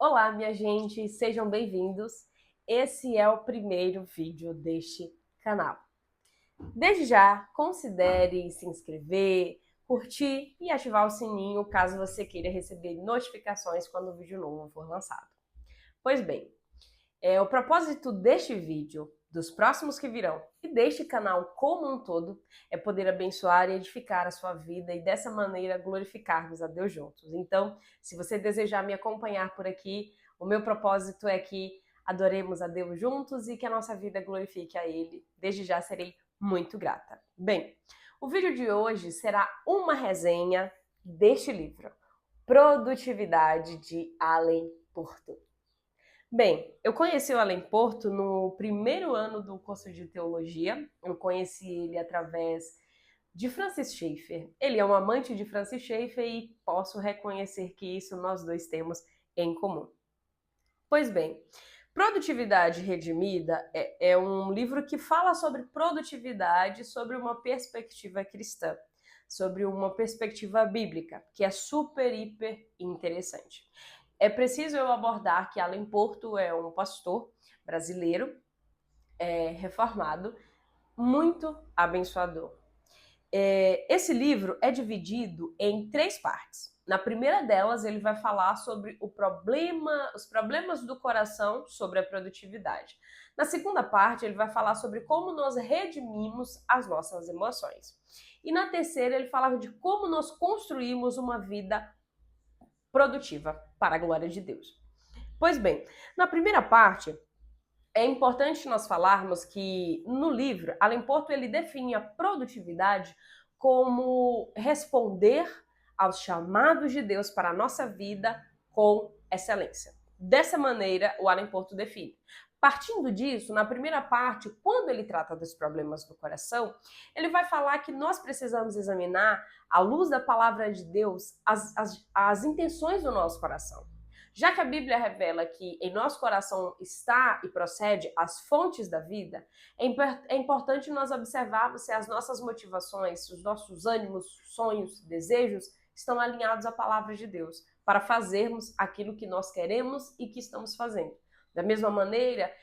Olá, minha gente, sejam bem-vindos. Esse é o primeiro vídeo deste canal. Desde já, considere se inscrever, curtir e ativar o sininho caso você queira receber notificações quando o vídeo novo for lançado. Pois bem, o propósito deste vídeo, dos próximos que virão e deste canal como um todo é poder abençoar e edificar a sua vida e dessa maneira glorificarmos a Deus juntos. Então, se você desejar me acompanhar por aqui, o meu propósito é que adoremos a Deus juntos e que a nossa vida glorifique a Ele. Desde já serei muito grata. Bem, o vídeo de hoje será uma resenha deste livro, Produtividade, de Alan Porto. Bem, eu conheci o Alan Porto no primeiro ano do curso de teologia. Eu conheci ele através de Francis Schaeffer. Ele é um amante de Francis Schaeffer e posso reconhecer que isso nós dois temos em comum. Pois bem, Produtividade Redimida é um livro que fala sobre produtividade sobre uma perspectiva cristã, sobre uma perspectiva bíblica, que é super, hiper interessante. É preciso eu abordar que Alan Porto é um pastor brasileiro, reformado, muito abençoador. Esse livro é dividido em 3 partes. Na primeira delas, ele vai falar sobre os problemas do coração sobre a produtividade. Na segunda parte, ele vai falar sobre como nós redimimos as nossas emoções. E na terceira, ele fala de como nós construímos uma vida produtiva para a glória de Deus. Pois bem, na primeira parte, é importante nós falarmos que no livro, Alan Porto ele define a produtividade como responder aos chamados de Deus para a nossa vida com excelência. Dessa maneira, o Alan Porto define. Partindo disso, na primeira parte, quando ele trata dos problemas do coração, ele vai falar que nós precisamos examinar, à luz da palavra de Deus, as intenções do nosso coração. Já que a Bíblia revela que em nosso coração está e procede as fontes da vida, é importante nós observarmos se as nossas motivações, se os nossos ânimos, sonhos, desejos estão alinhados à palavra de Deus, para fazermos aquilo que nós queremos e que estamos fazendo. Da mesma maneira,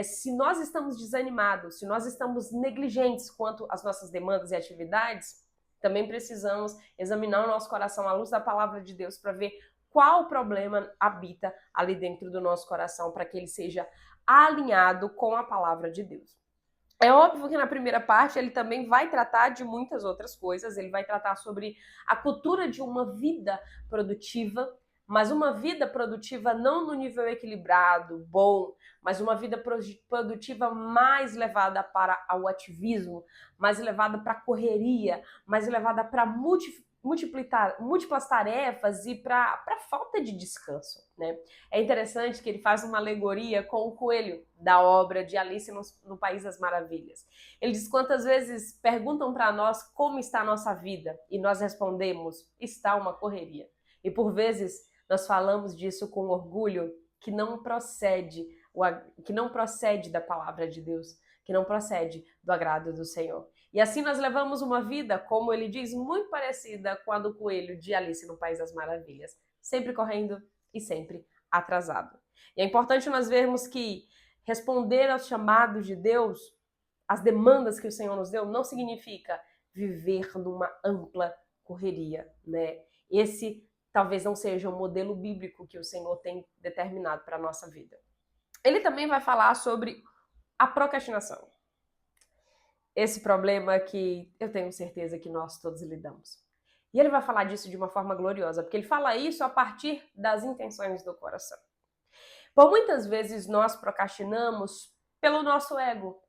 se nós estamos desanimados, se nós estamos negligentes quanto às nossas demandas e atividades, também precisamos examinar o nosso coração à luz da palavra de Deus para ver qual problema habita ali dentro do nosso coração para que ele seja alinhado com a palavra de Deus. É óbvio que na primeira parte ele também vai tratar de muitas outras coisas, ele vai tratar sobre a cultura de uma vida produtiva, mas uma vida produtiva não no nível equilibrado, bom, mas uma vida produtiva mais levada para o ativismo, mais levada para a correria, mais levada para múltiplas tarefas e para falta de descanso, né? É interessante que ele faz uma alegoria com o coelho da obra de Alice no País das Maravilhas. Ele diz quantas vezes perguntam para nós como está a nossa vida e nós respondemos, está uma correria. E por vezes nós falamos disso com orgulho que não procede da palavra de Deus, que não procede do agrado do Senhor. E assim nós levamos uma vida, como ele diz, muito parecida com a do coelho de Alice no País das Maravilhas, sempre correndo e sempre atrasado. E é importante nós vermos que responder aos chamados de Deus, às demandas que o Senhor nos deu, não significa viver numa ampla correria, né? Esse talvez não seja o modelo bíblico que o Senhor tem determinado para a nossa vida. Ele também vai falar sobre a procrastinação. Esse problema que eu tenho certeza que nós todos lidamos. E ele vai falar disso de uma forma gloriosa, porque ele fala isso a partir das intenções do coração. Por muitas vezes nós procrastinamos pelo nosso ego,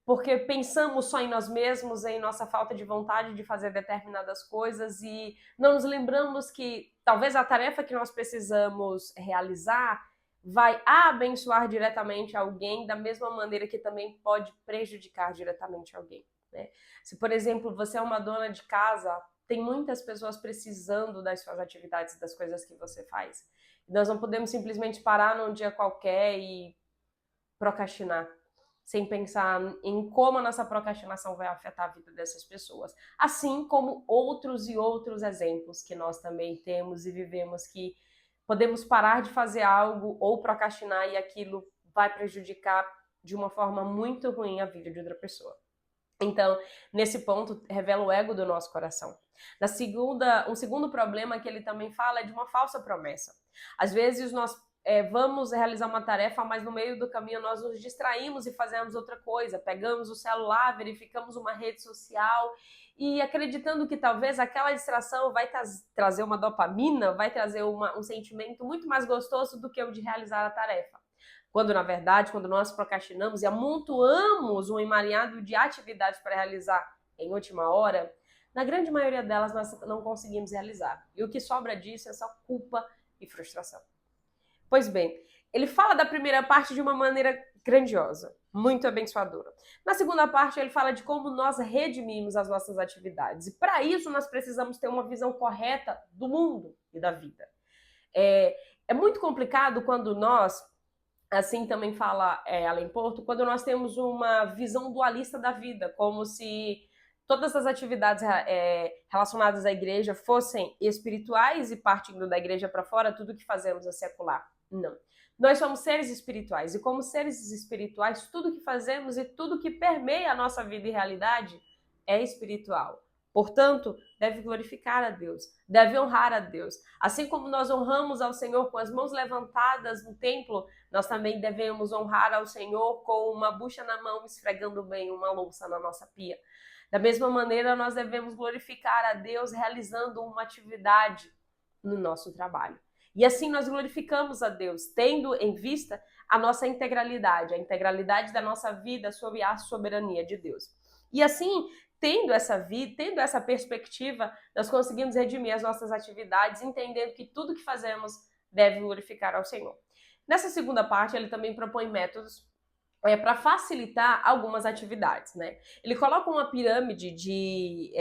porque pensamos só em nós mesmos, em nossa falta de vontade de fazer determinadas coisas e não nos lembramos que talvez a tarefa que nós precisamos realizar vai abençoar diretamente alguém da mesma maneira que também pode prejudicar diretamente alguém, né? Se, por exemplo, você é uma dona de casa, tem muitas pessoas precisando das suas atividades, das coisas que você faz. Nós não podemos simplesmente parar num dia qualquer e procrastinar, sem pensar em como a nossa procrastinação vai afetar a vida dessas pessoas. Assim como outros e outros exemplos que nós também temos e vivemos que podemos parar de fazer algo ou procrastinar e aquilo vai prejudicar de uma forma muito ruim a vida de outra pessoa. Então, nesse ponto, revela o ego do nosso coração. Um segundo problema que ele também fala é de uma falsa promessa. Às vezes nós vamos realizar uma tarefa, mas no meio do caminho nós nos distraímos e fazemos outra coisa. Pegamos o celular, verificamos uma rede social e acreditando que talvez aquela distração vai trazer uma dopamina, vai trazer um sentimento muito mais gostoso do que o de realizar a tarefa. Quando, na verdade, quando nós procrastinamos e amontoamos um emaranhado de atividades para realizar em última hora, na grande maioria delas nós não conseguimos realizar. E o que sobra disso é só culpa e frustração. Pois bem, ele fala da primeira parte de uma maneira grandiosa, muito abençoadora. Na segunda parte, ele fala de como nós redimimos as nossas atividades. E para isso, nós precisamos ter uma visão correta do mundo e da vida. É muito complicado quando nós, assim também fala Alain Porto, quando nós temos uma visão dualista da vida, como se todas as atividades relacionadas à igreja fossem espirituais e partindo da igreja para fora, tudo que fazemos é secular. Não. Nós somos seres espirituais e como seres espirituais, tudo que fazemos e tudo que permeia a nossa vida e realidade é espiritual. Portanto, deve glorificar a Deus, deve honrar a Deus. Assim como nós honramos ao Senhor com as mãos levantadas no templo, nós também devemos honrar ao Senhor com uma bucha na mão, esfregando bem uma louça na nossa pia. Da mesma maneira, nós devemos glorificar a Deus realizando uma atividade no nosso trabalho. E assim nós glorificamos a Deus, tendo em vista a nossa integralidade, a integralidade da nossa vida sob a soberania de Deus. E assim, tendo essa perspectiva, nós conseguimos redimir as nossas atividades, entendendo que tudo que fazemos deve glorificar ao Senhor. Nessa segunda parte, ele também propõe métodos para facilitar algumas atividades, né? Ele coloca uma pirâmide de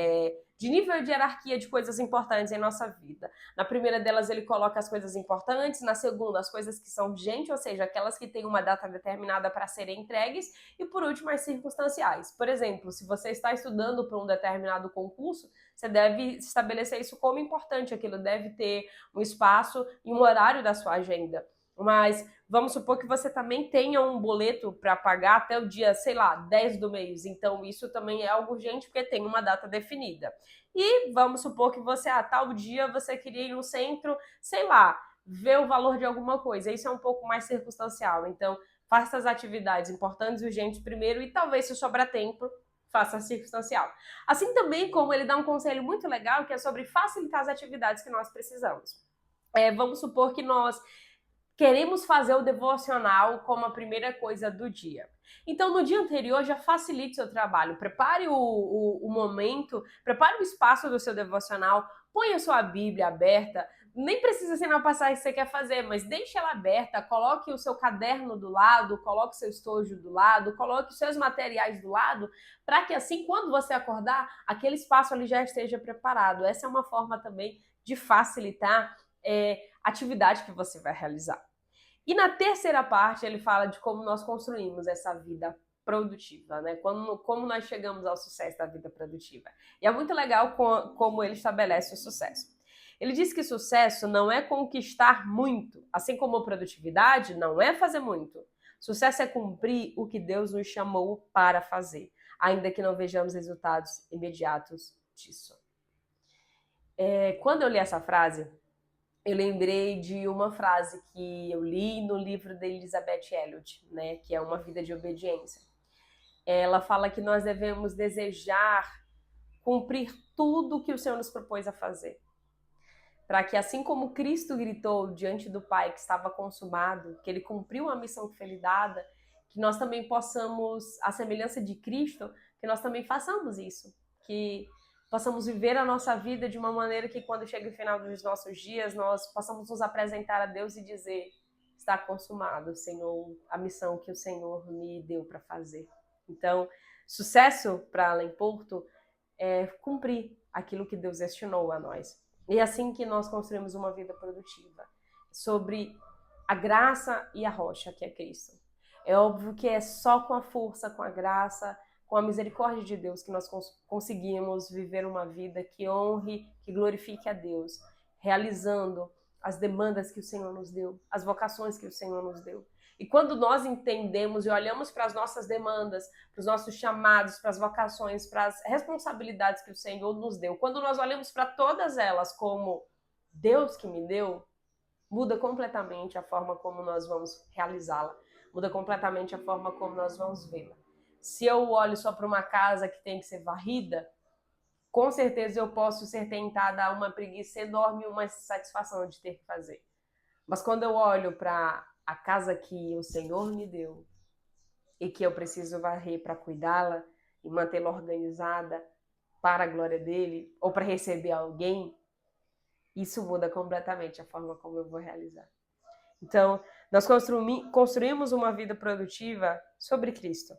nível de hierarquia de coisas importantes em nossa vida. Na primeira delas, ele coloca as coisas importantes, na segunda, as coisas que são urgentes, ou seja, aquelas que têm uma data determinada para serem entregues, e por último, as circunstanciais. Por exemplo, se você está estudando para um determinado concurso, você deve estabelecer isso como importante, aquilo deve ter um espaço e um horário da sua agenda. Mas vamos supor que você também tenha um boleto para pagar até o dia, 10 do mês. Então, isso também é algo urgente porque tem uma data definida. E vamos supor que você, tal dia, você queria ir no centro, ver o valor de alguma coisa. Isso é um pouco mais circunstancial. Então, faça as atividades importantes e urgentes primeiro e talvez, se sobrar tempo, faça a circunstancial. Assim também como ele dá um conselho muito legal, que é sobre facilitar as atividades que nós precisamos. Vamos supor que nós queremos fazer o devocional como a primeira coisa do dia. Então, no dia anterior, já facilite o seu trabalho. Prepare o momento, prepare o espaço do seu devocional, ponha a sua Bíblia aberta. Nem precisa ser na passagem que você quer fazer, mas deixe ela aberta, coloque o seu caderno do lado, coloque o seu estojo do lado, coloque os seus materiais do lado, para que assim, quando você acordar, aquele espaço ali já esteja preparado. Essa é uma forma também de facilitar a atividade que você vai realizar. E na terceira parte, ele fala de como nós construímos essa vida produtiva, né? Como nós chegamos ao sucesso da vida produtiva. E é muito legal como ele estabelece o sucesso. Ele diz que sucesso não é conquistar muito, assim como produtividade não é fazer muito. Sucesso é cumprir o que Deus nos chamou para fazer, ainda que não vejamos resultados imediatos disso. Quando eu li essa frase, eu lembrei de uma frase que eu li no livro da Elizabeth Elliot, né, que é Uma Vida de Obediência. Ela fala que nós devemos desejar cumprir tudo que o Senhor nos propôs a fazer. Para que assim como Cristo gritou diante do Pai que estava consumado, que ele cumpriu a missão que foi lhe dada, que nós também possamos, à semelhança de Cristo, que nós também façamos isso, que possamos viver a nossa vida de uma maneira que quando chega o final dos nossos dias, nós possamos nos apresentar a Deus e dizer: está consumado, Senhor, a missão que o Senhor me deu para fazer. Então, sucesso para Alain Porto é cumprir aquilo que Deus destinou a nós. E é assim que nós construímos uma vida produtiva, sobre a graça e a rocha, que é Cristo. É óbvio que é só com a força, com a graça, com a misericórdia de Deus que nós conseguimos viver uma vida que honre, que glorifique a Deus, realizando as demandas que o Senhor nos deu, as vocações que o Senhor nos deu. E quando nós entendemos e olhamos para as nossas demandas, para os nossos chamados, para as vocações, para as responsabilidades que o Senhor nos deu, quando nós olhamos para todas elas como Deus que me deu, muda completamente a forma como nós vamos realizá-la, muda completamente a forma como nós vamos vê-la. Se eu olho só para uma casa que tem que ser varrida, com certeza eu posso ser tentada a uma preguiça enorme e uma satisfação de ter que fazer. Mas quando eu olho para a casa que o Senhor me deu e que eu preciso varrer para cuidá-la e mantê-la organizada para a glória dele ou para receber alguém, isso muda completamente a forma como eu vou realizar. Então, nós construímos uma vida produtiva sobre Cristo,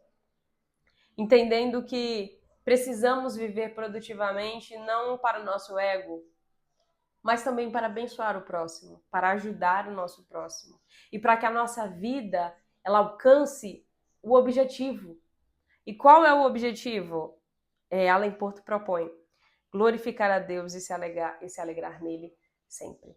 entendendo que precisamos viver produtivamente não para o nosso ego, mas também para abençoar o próximo, para ajudar o nosso próximo e para que a nossa vida ela alcance o objetivo. E qual é o objetivo? Allen Porto propõe glorificar a Deus e se alegrar nele sempre.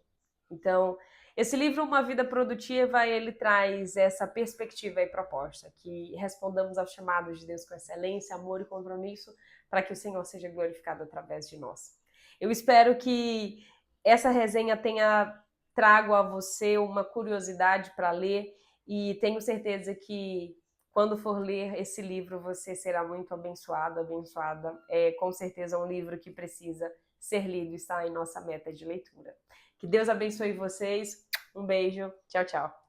Então, esse livro, Uma Vida Produtiva, ele traz essa perspectiva e proposta, que respondamos aos chamados de Deus com excelência, amor e compromisso, para que o Senhor seja glorificado através de nós. Eu espero que essa resenha tenha trago a você uma curiosidade para ler e tenho certeza que quando for ler esse livro você será muito abençoado, abençoada. É com certeza um livro que precisa ser lido e está em nossa meta de leitura. Que Deus abençoe vocês. Um beijo. Tchau, tchau.